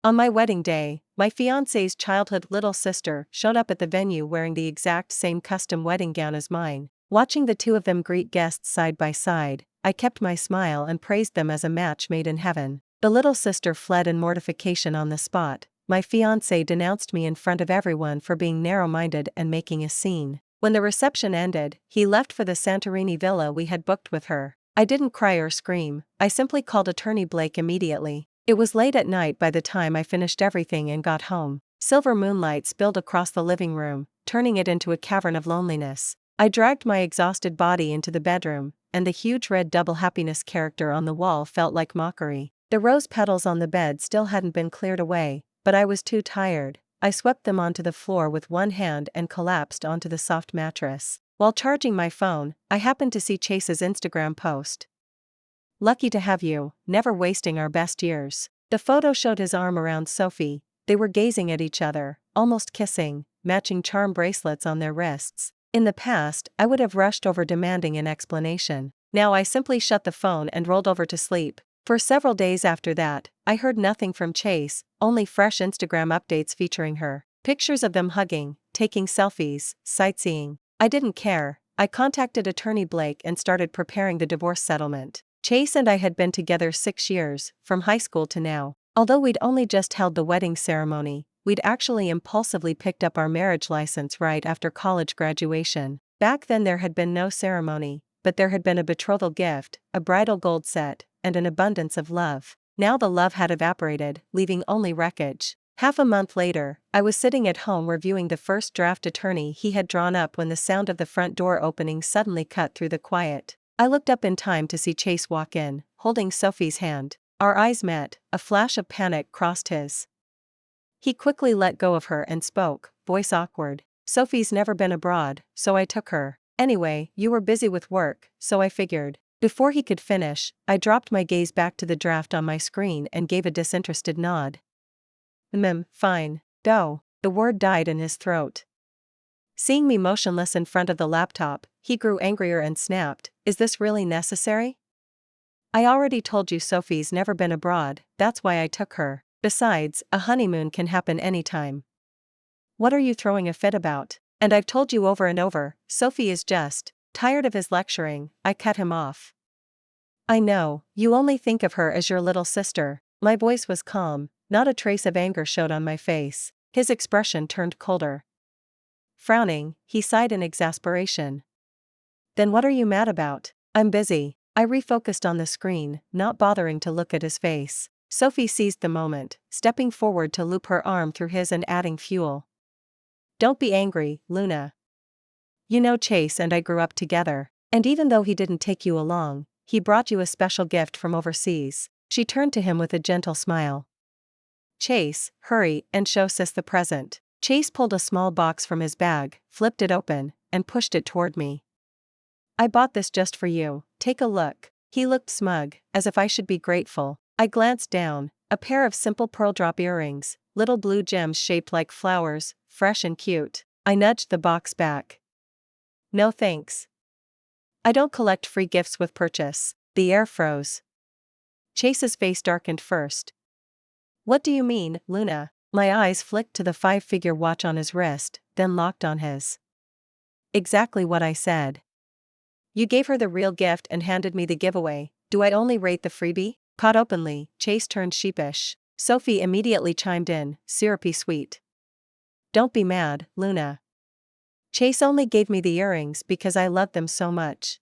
On my wedding day, my fiancé's childhood little sister showed up at the venue wearing the exact same custom wedding gown as mine. Watching the two of them greet guests side by side, I kept my smile and praised them as a match made in heaven. The little sister fled in mortification on the spot. My fiancé denounced me in front of everyone for being narrow-minded and making a scene. When the reception ended, he left for the Santorini villa we had booked with her. I didn't cry or scream, I simply called Attorney Blake immediately. It was late at night by the time I finished everything and got home. Silver moonlight spilled across the living room, turning it into a cavern of loneliness. I dragged my exhausted body into the bedroom, and the huge red double happiness character on the wall felt like mockery. The rose petals on the bed still hadn't been cleared away, but I was too tired. I swept them onto the floor with one hand and collapsed onto the soft mattress. While charging my phone, I happened to see Chase's Instagram post. "Lucky to have you, never wasting our best years." The photo showed his arm around Sophie. They were gazing at each other, almost kissing, matching charm bracelets on their wrists. In the past, I would have rushed over demanding an explanation. Now I simply shut the phone and rolled over to sleep. For several days after that, I heard nothing from Chase, only fresh Instagram updates featuring her. Pictures of them hugging, taking selfies, sightseeing. I didn't care. I contacted Attorney Blake and started preparing the divorce settlement. Chase and I had been together 6 years, from high school to now. Although we'd only just held the wedding ceremony, we'd actually impulsively picked up our marriage license right after college graduation. Back then there had been no ceremony, but there had been a betrothal gift, a bridal gold set, and an abundance of love. Now the love had evaporated, leaving only wreckage. Half a month later, I was sitting at home reviewing the first draft attorney he had drawn up when the sound of the front door opening suddenly cut through the quiet. I looked up in time to see Chase walk in, holding Sophie's hand. Our eyes met, a flash of panic crossed his. He quickly let go of her and spoke, voice awkward. "Sophie's never been abroad, so I took her. Anyway, you were busy with work, so I figured." Before he could finish, I dropped my gaze back to the draft on my screen and gave a disinterested nod. Fine. Go." The word died in his throat. Seeing me motionless in front of the laptop, he grew angrier and snapped, "Is this really necessary? I already told you Sophie's never been abroad, that's why I took her. Besides, a honeymoon can happen anytime. What are you throwing a fit about? And I've told you over and over, Sophie is just..." Tired of his lecturing, I cut him off. "I know, you only think of her as your little sister." My voice was calm, not a trace of anger showed on my face. His expression turned colder. Frowning, he sighed in exasperation. "Then what are you mad about?" "I'm busy." I refocused on the screen, not bothering to look at his face. Sophie seized the moment, stepping forward to loop her arm through his and adding fuel. "Don't be angry, Luna. You know Chase and I grew up together, and even though he didn't take you along, he brought you a special gift from overseas." She turned to him with a gentle smile. "Chase, hurry and show Sis the present." Chase pulled a small box from his bag, flipped it open, and pushed it toward me. "I bought this just for you, take a look." He looked smug, as if I should be grateful. I glanced down, a pair of simple pearl drop earrings, little blue gems shaped like flowers, fresh and cute. I nudged the box back. "No thanks. I don't collect free gifts with purchase." The air froze. Chase's face darkened first. "What do you mean, Luna?" My eyes flicked to the 5-figure watch on his wrist, then locked on his. "Exactly what I said. You gave her the real gift and handed me the giveaway. Do I only rate the freebie?" Caught openly, Chase turned sheepish. Sophie immediately chimed in, syrupy sweet. "Don't be mad, Luna. Chase only gave me the earrings because I loved them so much.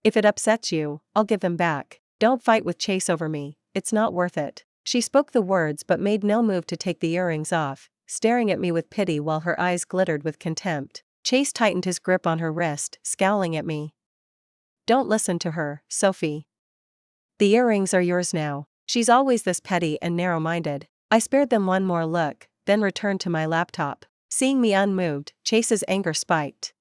If it upsets you, I'll give them back. Don't fight with Chase over me, it's not worth it." She spoke the words but made no move to take the earrings off, staring at me with pity while her eyes glittered with contempt. Chase tightened his grip on her wrist, scowling at me. "Don't listen to her, Sophie. The earrings are yours now." She's always this petty and narrow-minded. I spared them one more look, then returned to my laptop. Seeing me unmoved, Chase's anger spiked.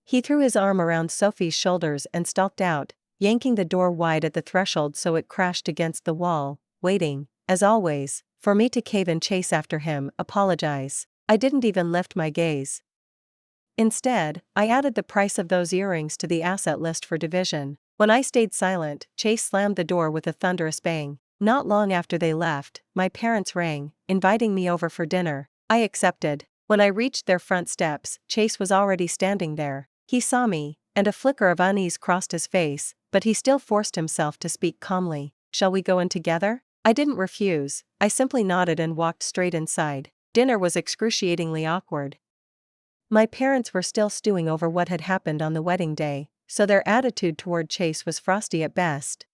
He threw his arm around Sophie's shoulders and stalked out, yanking the door wide at the threshold so it crashed against the wall, waiting, as always, for me to cave and chase after him, apologize. I didn't even lift my gaze. Instead, I added the price of those earrings to the asset list for division. When I stayed silent, Chase slammed the door with a thunderous bang. Not long after they left, my parents rang, inviting me over for dinner. I accepted. When I reached their front steps, Chase was already standing there. He saw me, and a flicker of unease crossed his face, but he still forced himself to speak calmly. Shall we go in together? I didn't refuse, I simply nodded and walked straight inside. Dinner was excruciatingly awkward. My parents were still stewing over what had happened on the wedding day, so their attitude toward Chase was frosty at best.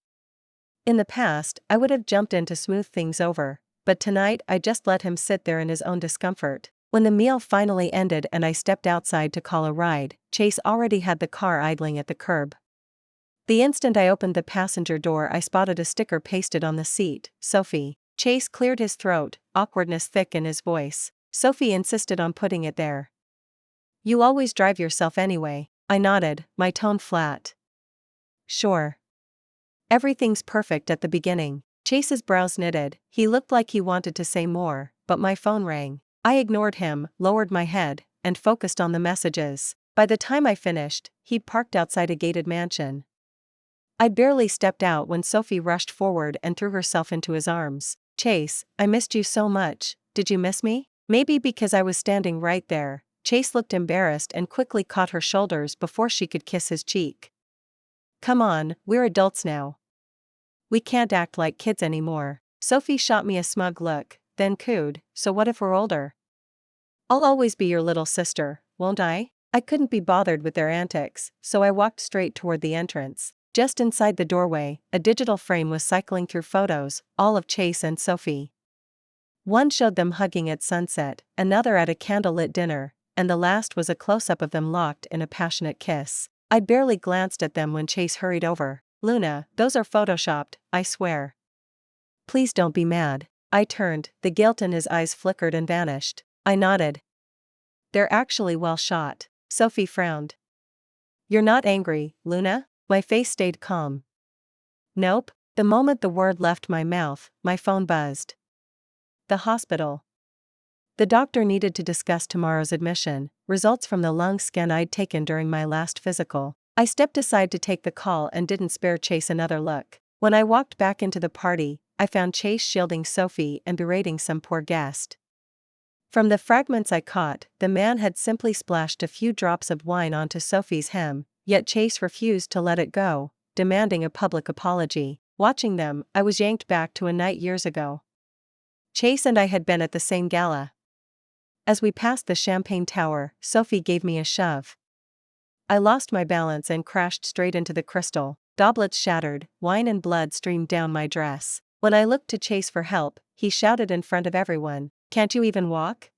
In the past, I would have jumped in to smooth things over, but tonight I just let him sit there in his own discomfort. When the meal finally ended and I stepped outside to call a ride, Chase already had the car idling at the curb. The instant I opened the passenger door, I spotted a sticker pasted on the seat, Sophie. Chase cleared his throat, awkwardness thick in his voice. Sophie insisted on putting it there. You always drive yourself anyway. I nodded, my tone flat. Sure. Everything's perfect at the beginning. Chase's brows knitted, he looked like he wanted to say more, but my phone rang. I ignored him, lowered my head, and focused on the messages. By the time I finished, he'd parked outside a gated mansion. I'd barely stepped out when Sophie rushed forward and threw herself into his arms. Chase, I missed you so much. Did you miss me? Maybe because I was standing right there. Chase looked embarrassed and quickly caught her shoulders before she could kiss his cheek. Come on, we're adults now. We can't act like kids anymore. Sophie shot me a smug look, then cooed, so what if we're older? I'll always be your little sister, won't I? I couldn't be bothered with their antics, so I walked straight toward the entrance. Just inside the doorway, a digital frame was cycling through photos, all of Chase and Sophie. One showed them hugging at sunset, another at a candlelit dinner, and the last was a close-up of them locked in a passionate kiss. I barely glanced at them when Chase hurried over. Luna, those are photoshopped, I swear. Please don't be mad. I turned, the guilt in his eyes flickered and vanished. I nodded. They're actually well shot. Sophie frowned. You're not angry, Luna? My face stayed calm. Nope. The moment the word left my mouth, my phone buzzed. The hospital. The doctor needed to discuss tomorrow's admission, results from the lung scan I'd taken during my last physical. I stepped aside to take the call and didn't spare Chase another look. When I walked back into the party, I found Chase shielding Sophie and berating some poor guest. From the fragments I caught, the man had simply splashed a few drops of wine onto Sophie's hem, yet Chase refused to let it go, demanding a public apology. Watching them, I was yanked back to a night years ago. Chase and I had been at the same gala. As we passed the champagne tower, Sophie gave me a shove. I lost my balance and crashed straight into the crystal. Goblets shattered, wine and blood streamed down my dress. When I looked to Chase for help, he shouted in front of everyone, "Can't you even walk?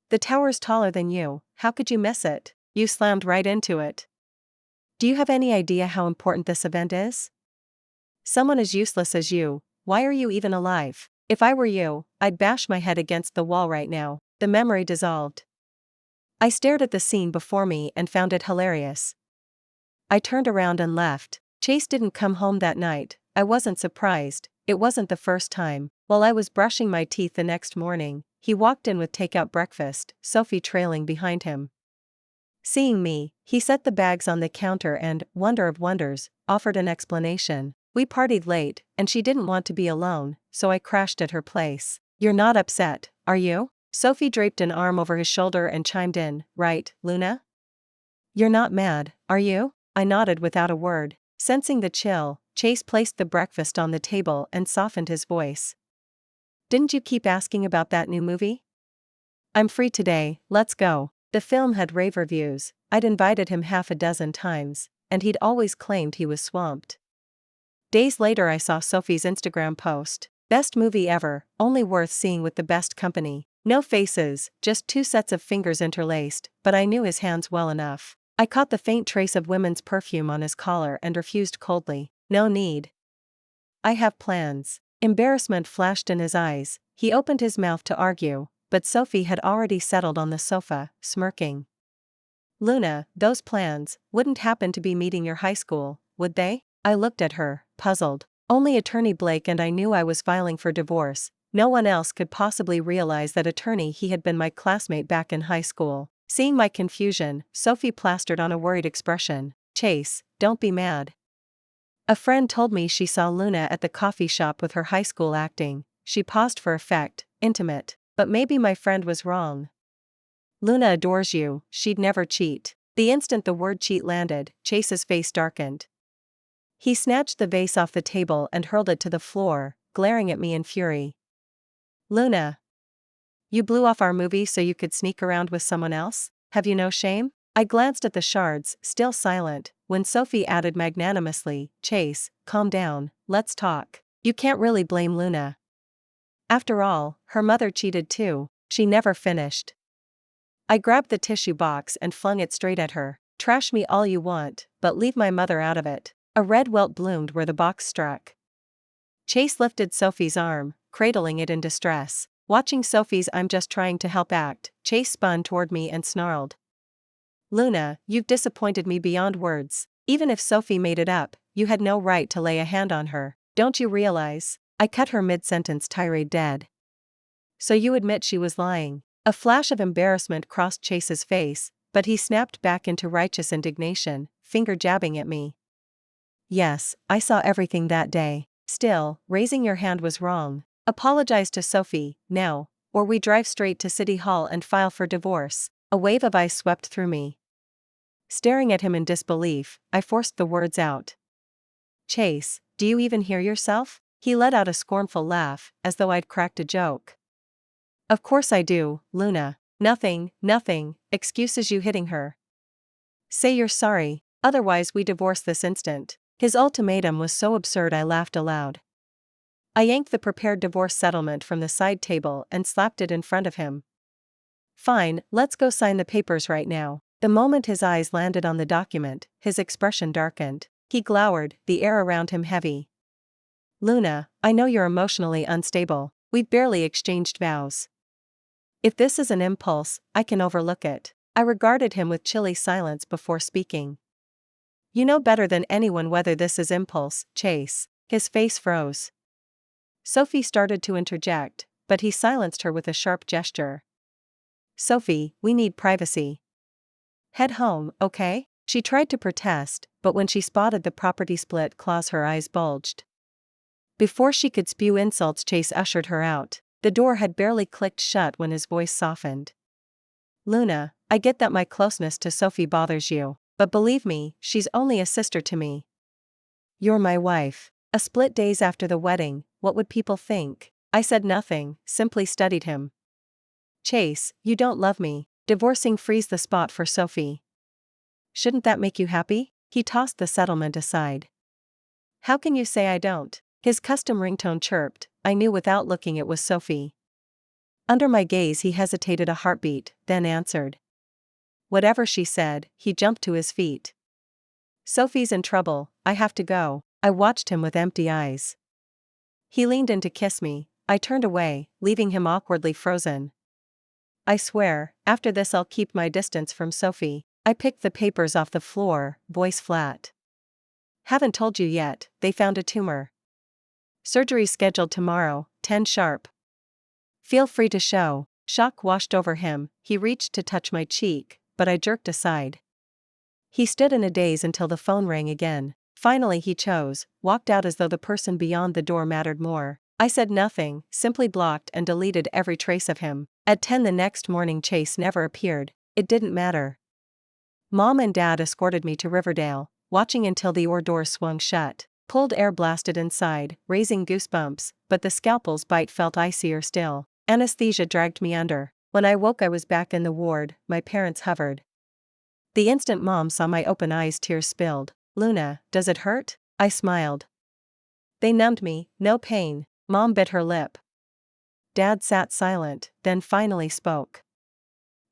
The tower's taller than you, how could you miss it? You slammed right into it. Do you have any idea how important this event is? Someone as useless as you, why are you even alive? If I were you, I'd bash my head against the wall right now." The memory dissolved. I stared at the scene before me and found it hilarious. I turned around and left. Chase didn't come home that night. I wasn't surprised, it wasn't the first time. While I was brushing my teeth the next morning, he walked in with takeout breakfast, Sophie trailing behind him. Seeing me, he set the bags on the counter and, wonder of wonders, offered an explanation. We partied late, and she didn't want to be alone, so I crashed at her place. You're not upset, are you? Sophie draped an arm over his shoulder and chimed in, right, Luna? You're not mad, are you? I nodded without a word. Sensing the chill, Chase placed the breakfast on the table and softened his voice. Didn't you keep asking about that new movie? I'm free today, let's go. The film had rave reviews. I'd invited him half a dozen times, and he'd always claimed he was swamped. Days later I saw Sophie's Instagram post. Best movie ever, only worth seeing with the best company. No faces, just two sets of fingers interlaced, but I knew his hands well enough. I caught the faint trace of women's perfume on his collar and refused coldly. No need. I have plans. Embarrassment flashed in his eyes. He opened his mouth to argue, but Sophie had already settled on the sofa, smirking. Luna, those plans wouldn't happen to be meeting your high school, would they? I looked at her, puzzled. Only Attorney Blake and I knew I was filing for divorce. No one else could possibly realize that attorney he had been my classmate back in high school. Seeing my confusion, Sophie plastered on a worried expression. Chase, don't be mad. A friend told me she saw Luna at the coffee shop with her high school acting. She paused for effect, intimate. But maybe my friend was wrong. Luna adores you, she'd never cheat. The instant the word cheat landed, Chase's face darkened. He snatched the vase off the table and hurled it to the floor, glaring at me in fury. Luna, you blew off our movie so you could sneak around with someone else? Have you no shame? I glanced at the shards, still silent, when Sophie added magnanimously, Chase, calm down, let's talk. You can't really blame Luna. After all, her mother cheated too. She never finished. I grabbed the tissue box and flung it straight at her. Trash me all you want, but leave my mother out of it. A red welt bloomed where the box struck. Chase lifted Sophie's arm, cradling it in distress. Watching Sophie's "I'm just trying to help" act, Chase spun toward me and snarled. Luna, you've disappointed me beyond words. Even if Sophie made it up, you had no right to lay a hand on her. Don't you realize? I cut her mid-sentence tirade dead. So you admit she was lying? A flash of embarrassment crossed Chase's face, but he snapped back into righteous indignation, finger jabbing at me. Yes, I saw everything that day. Still, raising your hand was wrong. Apologize to Sophie, now, or we drive straight to City Hall and file for divorce. A wave of ice swept through me. Staring at him in disbelief, I forced the words out. Chase, do you even hear yourself? He let out a scornful laugh, as though I'd cracked a joke. Of course I do, Luna. Nothing, excuses you hitting her. Say you're sorry, otherwise we divorce this instant. His ultimatum was so absurd I laughed aloud. I yanked the prepared divorce settlement from the side table and slapped it in front of him. Fine, let's go sign the papers right now. The moment his eyes landed on the document, his expression darkened. He glowered, the air around him heavy. Luna, I know you're emotionally unstable. We've barely exchanged vows. If this is an impulse, I can overlook it. I regarded him with chilly silence before speaking. You know better than anyone whether this is impulse, Chase. His face froze. Sophie started to interject, but he silenced her with a sharp gesture. Sophie, we need privacy. Head home, okay? She tried to protest, but when she spotted the property split clause her eyes bulged. Before she could spew insults, Chase ushered her out. The door had barely clicked shut when his voice softened. Luna, I get that my closeness to Sophie bothers you, but believe me, she's only a sister to me. You're my wife. A split days after the wedding, what would people think? I said nothing, simply studied him. Chase, you don't love me. Divorcing frees the spot for Sophie. Shouldn't that make you happy? He tossed the settlement aside. How can you say I don't? His custom ringtone chirped. I knew without looking it was Sophie. Under my gaze he hesitated a heartbeat, then answered. Whatever she said, he jumped to his feet. Sophie's in trouble, I have to go. I watched him with empty eyes. He leaned in to kiss me. I turned away, leaving him awkwardly frozen. I swear, after this I'll keep my distance from Sophie. I picked the papers off the floor, voice flat. Haven't told you yet, they found a tumor. Surgery scheduled tomorrow, 10 sharp. Feel free to show. Shock washed over him, he reached to touch my cheek, but I jerked aside. He stood in a daze until the phone rang again. Finally he chose, walked out as though the person beyond the door mattered more. I said nothing, simply blocked and deleted every trace of him. At 10 the next morning Chase never appeared. It didn't matter. Mom and Dad escorted me to Riverdale, watching until the doors swung shut. Cold air blasted inside, raising goosebumps, but the scalpel's bite felt icier still. Anesthesia dragged me under. When I woke I was back in the ward, my parents hovered. The instant Mom saw my open eyes tears spilled. Luna, does it hurt? I smiled. They numbed me, no pain. Mom bit her lip. Dad sat silent, then finally spoke.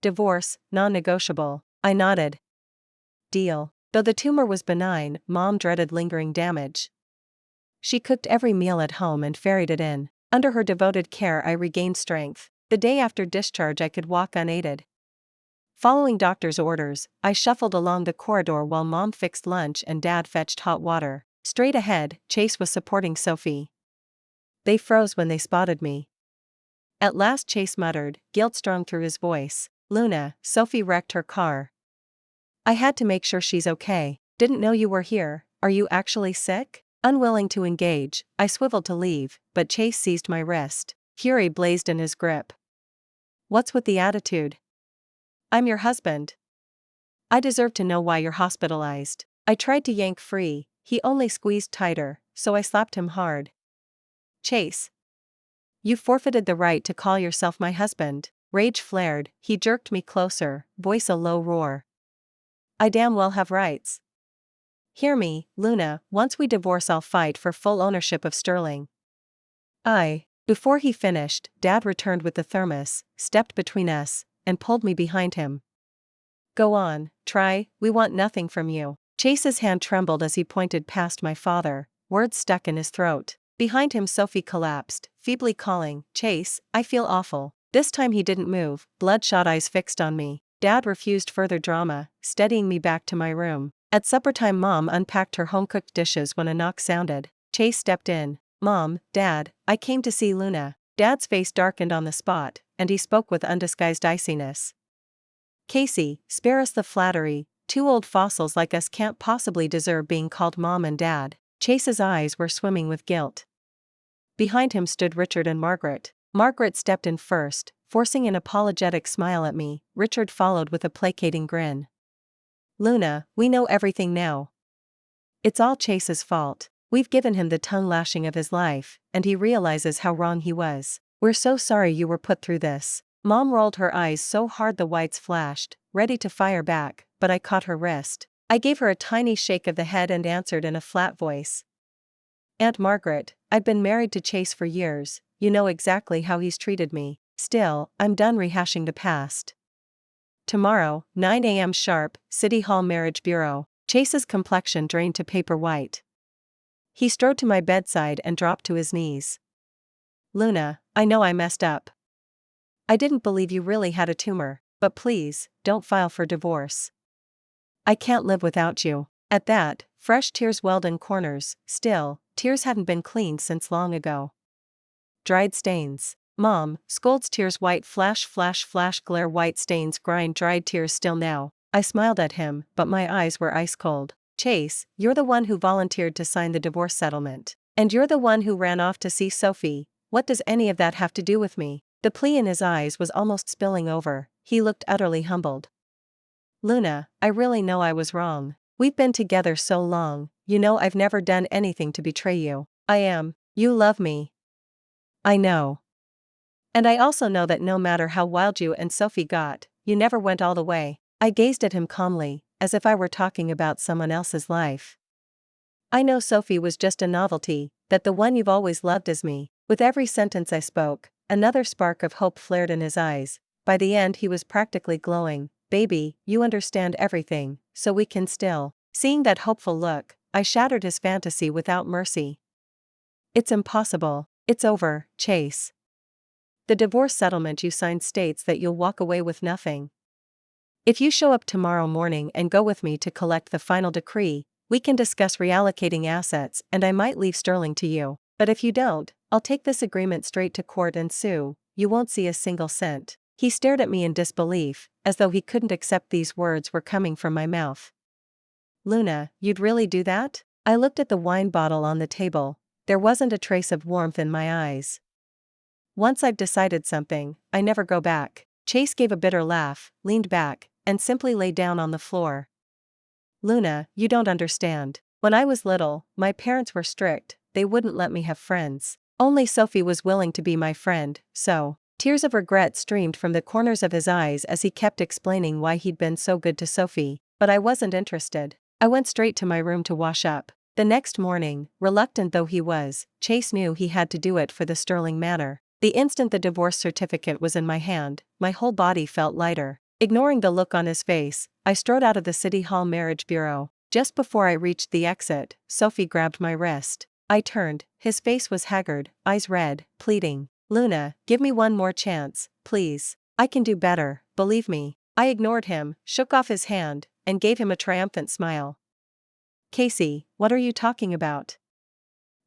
Divorce, non-negotiable. I nodded. Deal. Though the tumor was benign, Mom dreaded lingering damage. She cooked every meal at home and ferried it in. Under her devoted care I regained strength. The day after discharge I could walk unaided. Following doctor's orders, I shuffled along the corridor while Mom fixed lunch and Dad fetched hot water. Straight ahead, Chase was supporting Sophie. They froze when they spotted me. At last Chase muttered, guilt strung through his voice. Luna, Sophie wrecked her car. I had to make sure she's okay. Didn't know you were here. Are you actually sick? Unwilling to engage, I swiveled to leave, but Chase seized my wrist. Fury blazed in his grip. What's with the attitude? I'm your husband. I deserve to know why you're hospitalized. I tried to yank free, he only squeezed tighter, so I slapped him hard. Chase. You forfeited the right to call yourself my husband. Rage flared, he jerked me closer, voice a low roar. I damn well have rights. Hear me, Luna, once we divorce I'll fight for full ownership of Sterling. Before he finished, Dad returned with the thermos, stepped between us, and pulled me behind him. Go on, try, we want nothing from you. Chase's hand trembled as he pointed past my father, words stuck in his throat. Behind him Sophie collapsed, feebly calling, Chase, I feel awful. This time he didn't move, bloodshot eyes fixed on me. Dad refused further drama, steadying me back to my room. At supper time Mom unpacked her home-cooked dishes when a knock sounded. Chase stepped in. Mom, Dad, I came to see Luna. Dad's face darkened on the spot, and he spoke with undisguised iciness. Casey, spare us the flattery, two old fossils like us can't possibly deserve being called Mom and Dad. Chase's eyes were swimming with guilt. Behind him stood Richard and Margaret. Margaret stepped in first, forcing an apologetic smile at me. Richard followed with a placating grin. Luna, we know everything now. It's all Chase's fault. We've given him the tongue lashing of his life, and he realizes how wrong he was. We're so sorry you were put through this. Mom rolled her eyes so hard the whites flashed, ready to fire back, but I caught her wrist. I gave her a tiny shake of the head and answered in a flat voice. Aunt Margaret, I've been married to Chase for years, you know exactly how he's treated me. Still, I'm done rehashing the past. Tomorrow, 9 a.m. sharp, City Hall Marriage Bureau. Chase's complexion drained to paper white. He strode to my bedside and dropped to his knees. Luna, I know I messed up. I didn't believe you really had a tumor, but please, don't file for divorce. I can't live without you. At that, fresh tears welled in corners. Still, tears hadn't been cleaned since long ago. Dried stains. Mom, scolds tears white flash flash flash glare white stains grind dried tears still now. I smiled at him, but my eyes were ice cold. Chase, you're the one who volunteered to sign the divorce settlement. And you're the one who ran off to see Sophie. What does any of that have to do with me? The plea in his eyes was almost spilling over. He looked utterly humbled. Luna, I really know I was wrong. We've been together so long, you know I've never done anything to betray you. You love me. I know. And I also know that no matter how wild you and Sophie got, you never went all the way. I gazed at him calmly, as if I were talking about someone else's life. I know Sophie was just a novelty, that the one you've always loved is me. With every sentence I spoke, another spark of hope flared in his eyes. By the end he was practically glowing. Baby, you understand everything, so we can still. Seeing that hopeful look, I shattered his fantasy without mercy. It's impossible. It's over, Chase. The divorce settlement you signed states that you'll walk away with nothing. If you show up tomorrow morning and go with me to collect the final decree, we can discuss reallocating assets and I might leave Sterling to you. But if you don't, I'll take this agreement straight to court and sue. You won't see a single cent. He stared at me in disbelief, as though he couldn't accept these words were coming from my mouth. Luna, you'd really do that? I looked at the wine bottle on the table. There wasn't a trace of warmth in my eyes. Once I've decided something, I never go back. Chase gave a bitter laugh, leaned back, and simply lay down on the floor. Luna, you don't understand. When I was little, my parents were strict, they wouldn't let me have friends. Only Sophie was willing to be my friend, so. Tears of regret streamed from the corners of his eyes as he kept explaining why he'd been so good to Sophie, but I wasn't interested. I went straight to my room to wash up. The next morning, reluctant though he was, Chase knew he had to do it for the Sterling matter. The instant the divorce certificate was in my hand, my whole body felt lighter. Ignoring the look on his face, I strode out of the City Hall Marriage Bureau. Just before I reached the exit, Sophie grabbed my wrist. I turned, his face was haggard, eyes red, pleading. Luna, give me one more chance, please. I can do better, believe me. I ignored him, shook off his hand, and gave him a triumphant smile. Casey, what are you talking about?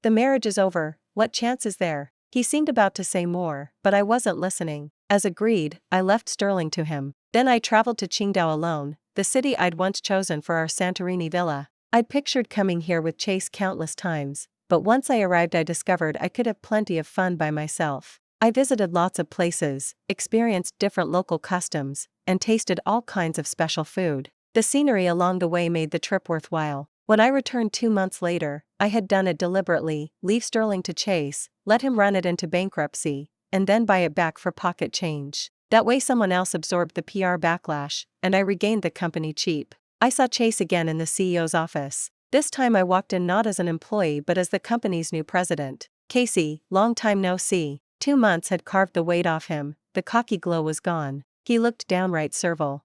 The marriage is over, what chance is there? He seemed about to say more, but I wasn't listening. As agreed, I left Sterling to him. Then I traveled to Qingdao alone, the city I'd once chosen for our Santorini villa. I'd pictured coming here with Chase countless times, but once I arrived I discovered I could have plenty of fun by myself. I visited lots of places, experienced different local customs, and tasted all kinds of special food. The scenery along the way made the trip worthwhile. When I returned 2 months later, I had done it deliberately: leave sterling to Chase, let him run it into bankruptcy, and then buy it back for pocket change. That way someone else absorbed the PR backlash, and I regained the company cheap. I saw Chase again in the CEO's office. This time I walked in not as an employee but as the company's new president. Casey, long time no see. 2 months had carved the weight off him, the cocky glow was gone. He looked downright servile.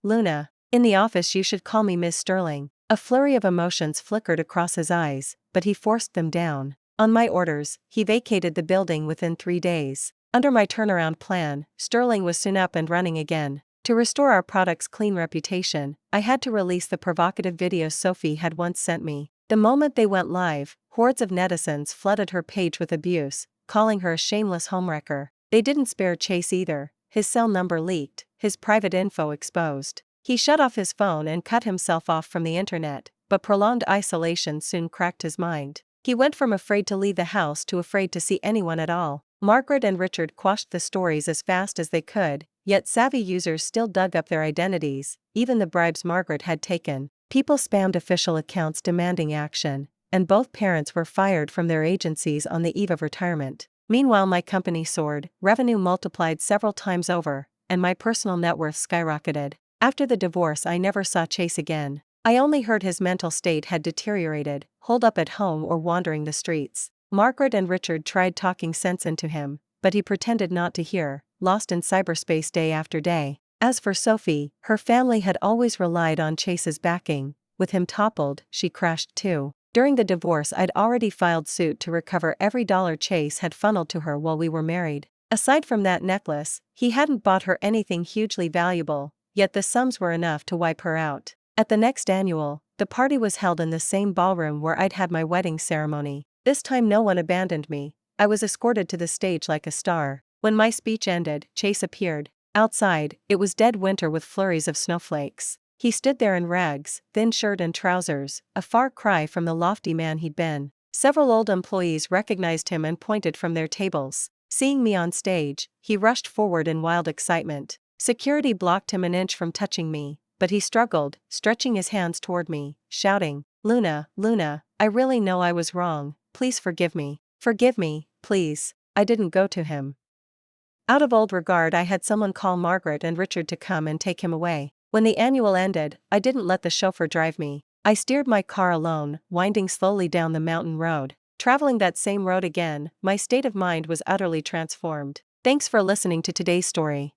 Luna. In the office you should call me Ms. Sterling. A flurry of emotions flickered across his eyes, but he forced them down. On my orders, he vacated the building within 3 days. Under my turnaround plan, Sterling was soon up and running again. To restore our product's clean reputation, I had to release the provocative videos Sophie had once sent me. The moment they went live, hordes of netizens flooded her page with abuse, calling her a shameless homewrecker. They didn't spare Chase either. His cell number leaked, his private info exposed. He shut off his phone and cut himself off from the internet, but prolonged isolation soon cracked his mind. He went from afraid to leave the house to afraid to see anyone at all. Margaret and Richard quashed the stories as fast as they could, yet savvy users still dug up their identities, even the bribes Margaret had taken. People spammed official accounts demanding action, and both parents were fired from their agencies on the eve of retirement. Meanwhile my company soared, revenue multiplied several times over, and my personal net worth skyrocketed. After the divorce I never saw Chase again. I only heard his mental state had deteriorated, holed up at home or wandering the streets. Margaret and Richard tried talking sense into him, but he pretended not to hear, lost in cyberspace day after day. As for Sophie, her family had always relied on Chase's backing. With him toppled, she crashed too. During the divorce I'd already filed suit to recover every dollar Chase had funneled to her while we were married. Aside from that necklace, he hadn't bought her anything hugely valuable, yet the sums were enough to wipe her out. At the next annual, the party was held in the same ballroom where I'd had my wedding ceremony. This time no one abandoned me. I was escorted to the stage like a star. When my speech ended, Chase appeared. Outside, it was dead winter with flurries of snowflakes. He stood there in rags, thin shirt and trousers, a far cry from the lofty man he'd been. Several old employees recognized him and pointed from their tables. Seeing me on stage, he rushed forward in wild excitement. Security blocked him an inch from touching me, but he struggled, stretching his hands toward me, shouting, "Luna, Luna, I really know I was wrong, please forgive me. Forgive me, please." I didn't go to him. Out of old regard I had someone call Margaret and Richard to come and take him away. When the annual ended, I didn't let the chauffeur drive me. I steered my car alone, winding slowly down the mountain road. Traveling that same road again, my state of mind was utterly transformed. Thanks for listening to today's story.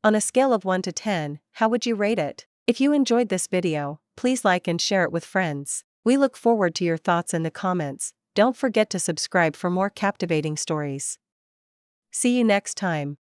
On a scale of 1 to 10, how would you rate it? If you enjoyed this video, please like and share it with friends. We look forward to your thoughts in the comments. Don't forget to subscribe for more captivating stories. See you next time.